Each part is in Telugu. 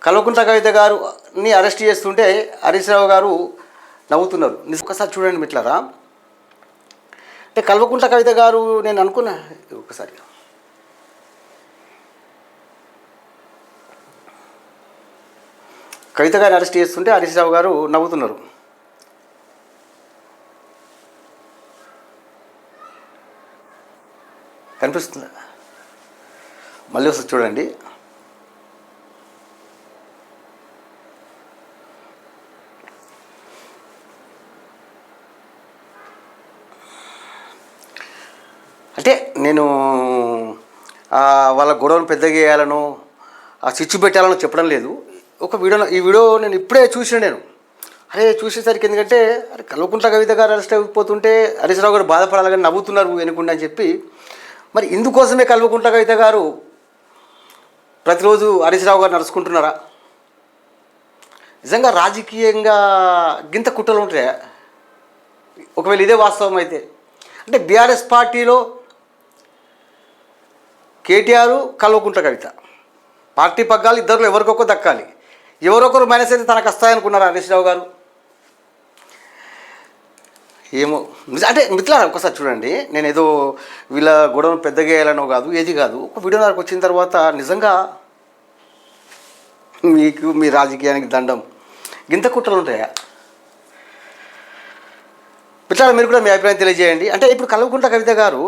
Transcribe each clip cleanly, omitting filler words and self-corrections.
కల్వకుంట్ల కవిత గారుని అరెస్ట్ చేస్తుంటే హరీష్ రావు గారు నవ్వుతున్నారు. ఒకసారి చూడండి మిట్లారా. అంటే కల్వకుంట్ల కవిత గారు నేను అనుకున్నా ఒకసారి కవిత గారిని అరెస్ట్ చేస్తుంటే హరీష్ రావు గారు నవ్వుతున్నారు. కనిపిస్తుందా? మళ్ళీ ఒకసారి చూడండి. అంటే నేను వాళ్ళ గొడవను పెద్దగా చేయాలను, ఆ చిచ్చు పెట్టాలను చెప్పడం లేదు. ఈ వీడియో నేను ఇప్పుడే చూసిన నేను. చూసేసరికి ఎందుకంటే కల్వకుంట్ల కవిత గారు అరెస్ట్ అయిపోతుంటే హరీష్ రావు గారు బాధపడాలి కానీ నవ్వుతున్నారు వెనుకుండా అని చెప్పి, మరి ఇందుకోసమే కల్వకుంట్ల కవిత గారు ప్రతిరోజు హరీష్ రావు గారు నడుచుకుంటున్నారా? నిజంగా రాజకీయంగా గింత కుట్రలు ఉంటాయా? ఒకవేళ ఇదే వాస్తవం అయితే, అంటే బీఆర్ఎస్ పార్టీలో కేటీఆర్ కల్వకుంట్ల కవిత పార్టీ పగ్గాలు ఇద్దరు ఎవరికొకరు దక్కాలి, ఎవరొకరు మైనస్ అయితే తనకు వస్తాయనుకున్నారు హరీష్ రావు గారు. ఏమో అంటే మిత్రులారా ఒకసారి చూడండి. నేను ఏదో వీళ్ళ గొడవను పెద్దగా వేయాలనో కాదు, ఏది కాదు. ఒక వీడియో నాకు వచ్చిన తర్వాత నిజంగా మీకు మీ రాజకీయానికి దండం. గింత కుట్రలు ఉంటాయా? మిత్రులారా మీరు కూడా మీ అభిప్రాయం తెలియజేయండి. అంటే ఇప్పుడు కల్వకుంట్ల కవిత గారు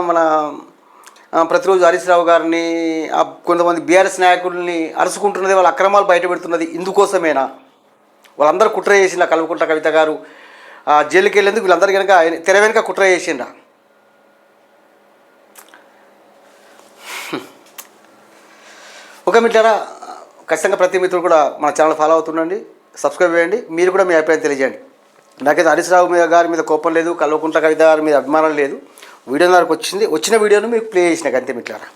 మన ప్రతిరోజు హరీష్ రావు గారిని, కొంతమంది బీఆర్ఎస్ నాయకుల్ని అరుచుకుంటున్నది, వాళ్ళ అక్రమాలు బయటపెడుతున్నది ఇందుకోసమేనా? వాళ్ళందరూ కుట్ర చేసిండ్రా? కల్వకుంట్ల కవిత గారు జైలుకి వెళ్ళేందుకు వీళ్ళందరూ కనుక తెర వెనుక కుట్ర చేసిండ్రా? ఓకే మిత్రులారా, ఖచ్చితంగా ప్రతి మిత్రుడు కూడా మన ఛానల్ ఫాలో అవుతుండండి, సబ్స్క్రైబ్ చేయండి. మీరు కూడా మీ అభిప్రాయం తెలియజేయండి. నాకైతే హరీష్ రావు గారి మీద కోపం లేదు, కల్వకుంట్ల కవిత గారి మీద అభిమానం లేదు. వీడియో నాకు వచ్చిన వీడియోను మీకు ప్లే చేసినాక అంతే మిత్రులారా.